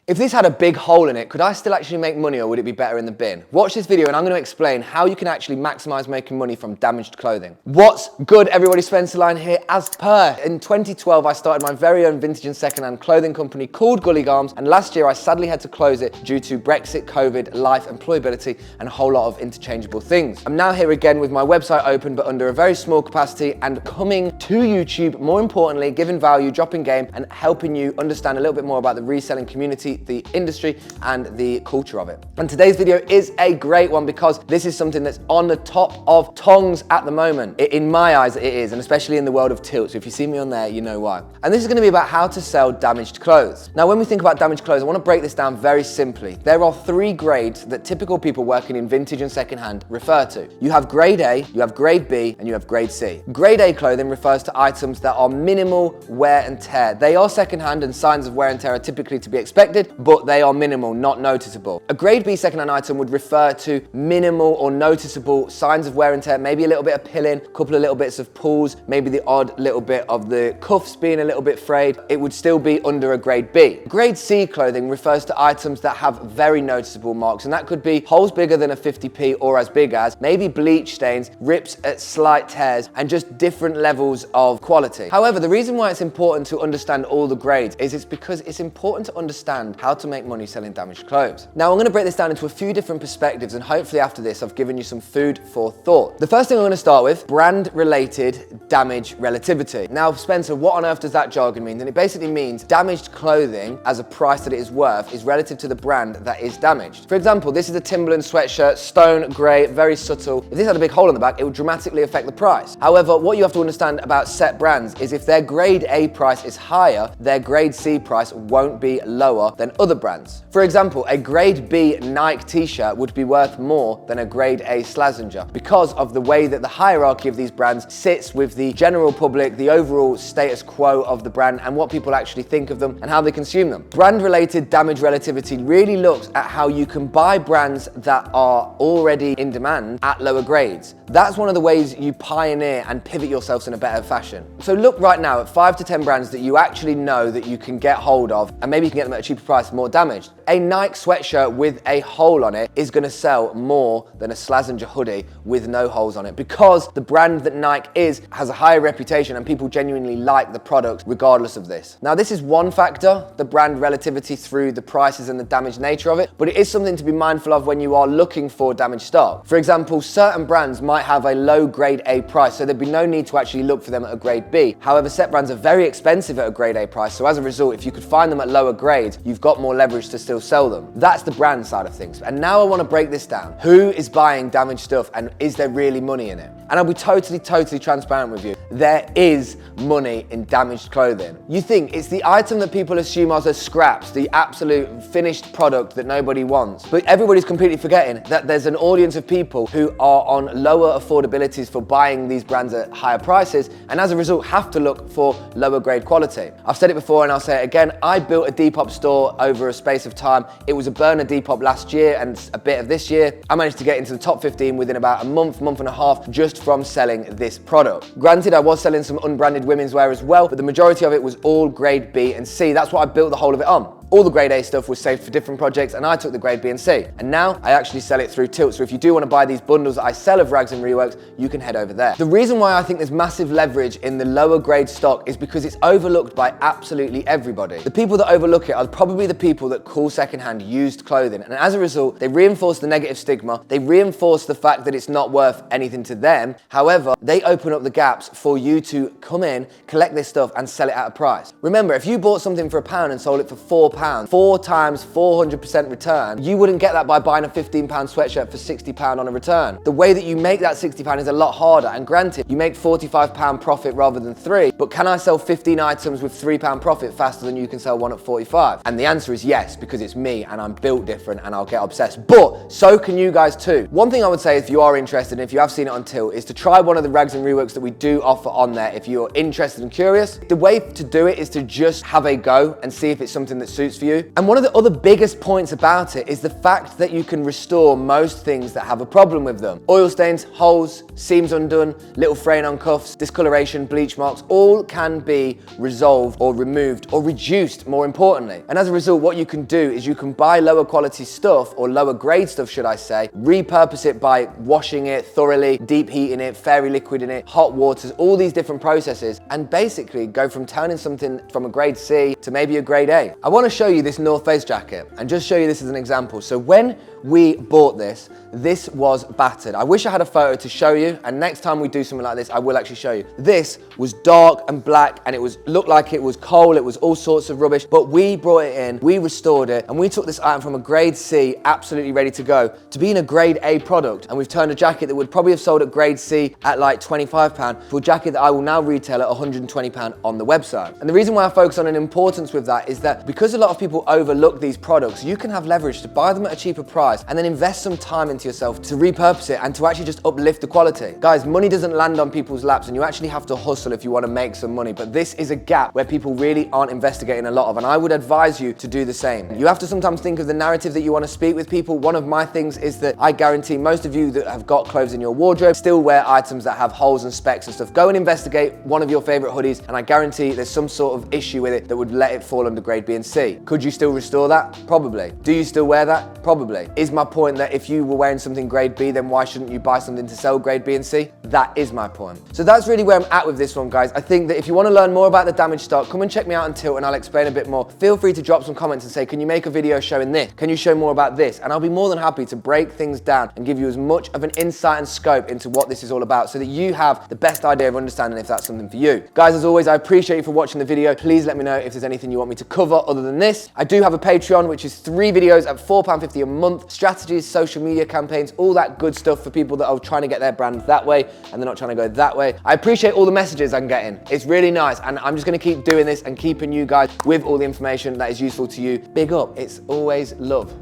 If this had a big hole in it, could I still actually make money, or would it be better in the bin? Watch this video and I'm going to explain how you can actually maximize making money from damaged clothing. What's good, everybody? Spencer Line here. As per, in 2012 I started my very own vintage and secondhand clothing company called Gully Garms, and last year I sadly had to close it due to Brexit, COVID, life, employability and a whole lot of interchangeable things. I'm now here again with my website open but under a very small capacity and coming to YouTube, more importantly, giving value, dropping game and helping you understand a little bit more about the reselling community, the industry and the culture of it. And today's video is a great one because this is something that's on the top of tongues at the moment. In my eyes it is, and especially in the world of tilt. So if you see me on there, you know why. And this is going to be about how to sell damaged clothes. Now when we think about damaged clothes, I want to break this down very simply. There are three grades that typical people working in vintage and secondhand refer to. You have grade A, you have grade B and you have grade C. Grade A clothing refers to items that are minimal wear and tear. They are secondhand and signs of wear and tear are typically to be expected, but they are minimal, not noticeable. A grade B secondhand item would refer to minimal or noticeable signs of wear and tear, maybe a little bit of pilling, a couple of little bits of pulls, maybe the odd little bit of the cuffs being a little bit frayed. It would still be under a grade B. Grade C clothing refers to items that have very noticeable marks, and that could be holes bigger than a 50p or as big as, maybe bleach stains, rips at slight tears, and just different levels of quality. However, the reason why it's important to understand all the grades is it's because it's important to understand how to make money selling damaged clothes. Now I'm going to break this down into a few different perspectives, and hopefully after this I've given you some food for thought. The first thing I'm going to start with, brand related damage relativity. Now Spencer, what on earth does that jargon mean? And it basically means damaged clothing as a price that it is worth is relative to the brand that is damaged. For example, this is a Timberland sweatshirt, stone grey, very subtle. If this had a big hole in the back, it would dramatically affect the price. However, what you have to understand about set brands is if their grade A price is higher, their grade C price won't be lower than other brands. For example, a grade B Nike t-shirt would be worth more than a grade A Slazenger because of the way that the hierarchy of these brands sits with the general public, the overall status quo of the brand and what people actually think of them and how they consume them. Brand related damage relativity really looks at how you can buy brands that are already in demand at lower grades. That's one of the ways you pioneer and pivot yourselves in a better fashion. So look right now at 5 to 10 brands that you actually know that you can get hold of, and maybe you can get them at a cheaper price, more damaged. A Nike sweatshirt with a hole on it is going to sell more than a Slazenger hoodie with no holes on it because the brand that Nike is has a higher reputation and people genuinely like the product regardless of this. Now this is one factor, the brand relativity through the prices and the damaged nature of it, but it is something to be mindful of when you are looking for damaged stock. For example, certain brands might have a low grade A price, so there'd be no need to actually look for them at a grade B. However, set brands are very expensive at a grade A price, so as a result, if you could find them at lower grades, you've got more leverage to still sell them. That's the brand side of things. And now I want to break this down. Who is buying damaged stuff and is there really money in it? And I'll be totally transparent with you. There is money in damaged clothing. You think it's the item that people assume are the scraps, the absolute finished product that nobody wants. But everybody's completely forgetting that there's an audience of people who are on lower affordabilities for buying these brands at higher prices and as a result have to look for lower grade quality. I've said it before and I'll say it again. I built a Depop store over a space of time. It was a burner Depop last year and a bit of this year. I managed to get into the top 15 within about a month and a half just from selling this product. Granted, I was selling some unbranded women's wear as well, but the majority of it was all grade B and C. That's what I built the whole of it on. All the grade A stuff was saved for different projects and I took the grade B and C. And now I actually sell it through Tilt. So if you do want to buy these bundles that I sell of rags and reworks, you can head over there. The reason why I think there's massive leverage in the lower grade stock is because it's overlooked by absolutely everybody. The people that overlook it are probably the people that call secondhand used clothing. And as a result, they reinforce the negative stigma. They reinforce the fact that it's not worth anything to them. However, they open up the gaps for you to come in, collect this stuff and sell it at a price. Remember, if you bought something for £1 and sold it for £4, 4 times 400% return, you wouldn't get that by buying a £15 sweatshirt for £60 on a return. The way that you make that £60 is a lot harder, and granted, you make £45 profit rather than 3, but can I sell 15 items with £3 profit faster than you can sell one at 45? And the answer is yes, because it's me and I'm built different and I'll get obsessed, but so can you guys too. One thing I would say if you are interested and if you have seen it on Tilt is to try one of the rags and reworks that we do offer on there if you're interested and curious. The way to do it is to just have a go and see if it's something that suits suits for you. And one of the other biggest points about it is the fact that you can restore most things that have a problem with them. Oil stains, holes, seams undone, little fraying on cuffs, discoloration, bleach marks, all can be resolved or removed or reduced, more importantly. And as a result, what you can do is you can buy lower quality stuff, or lower grade stuff, should I say, repurpose it by washing it thoroughly, deep heating it, fairy liquid in it, hot waters, all these different processes, and basically go from turning something from a grade C to maybe a grade A. I want to show you this North Face jacket and just show you this as an example. So when we bought this was battered. I wish I had a photo to show you, and next time we do something like this, I will actually show you. This was dark and black, and it looked like it was coal, it was all sorts of rubbish, but we brought it in, we restored it, and we took this item from a grade C, absolutely ready to go, to being a grade A product, and we've turned a jacket that would probably have sold at grade C at like £25 to a jacket that I will now retail at £120 on the website. And the reason why I focus on an importance with that is that because a lot of people overlook these products, you can have leverage to buy them at a cheaper price and then invest some time into yourself to repurpose it and to actually just uplift the quality. Guys, money doesn't land on people's laps, and you actually have to hustle if you want to make some money, but this is a gap where people really aren't investigating a lot of, and I would advise you to do the same. You have to sometimes think of the narrative that you want to speak with people. One of my things is that I guarantee most of you that have got clothes in your wardrobe still wear items that have holes and specks and stuff. Go and investigate one of your favorite hoodies, and I guarantee there's some sort of issue with it that would let it fall under grade B and C. Could you still restore that? Probably. Do you still wear that? Probably. Is my point that if you were wearing something grade B, then why shouldn't you buy something to sell grade B and C? That is my point. So that's really where I'm at with this one, guys. I think that if you want to learn more about the damaged stock, come and check me out on Tilt and I'll explain a bit more. Feel free to drop some comments and say, can you make a video showing this? Can you show more about this? And I'll be more than happy to break things down and give you as much of an insight and scope into what this is all about so that you have the best idea of understanding if that's something for you. Guys, as always, I appreciate you for watching the video. Please let me know if there's anything you want me to cover other than this. I do have a Patreon, which is 3 videos at £4.50 a month, strategies, social media campaigns, all that good stuff for people that are trying to get their brand that way and they're not trying to go that way. I appreciate all the messages I'm getting. It's really nice, and I'm just going to keep doing this and keeping you guys with all the information that is useful to you. Big up. It's always love.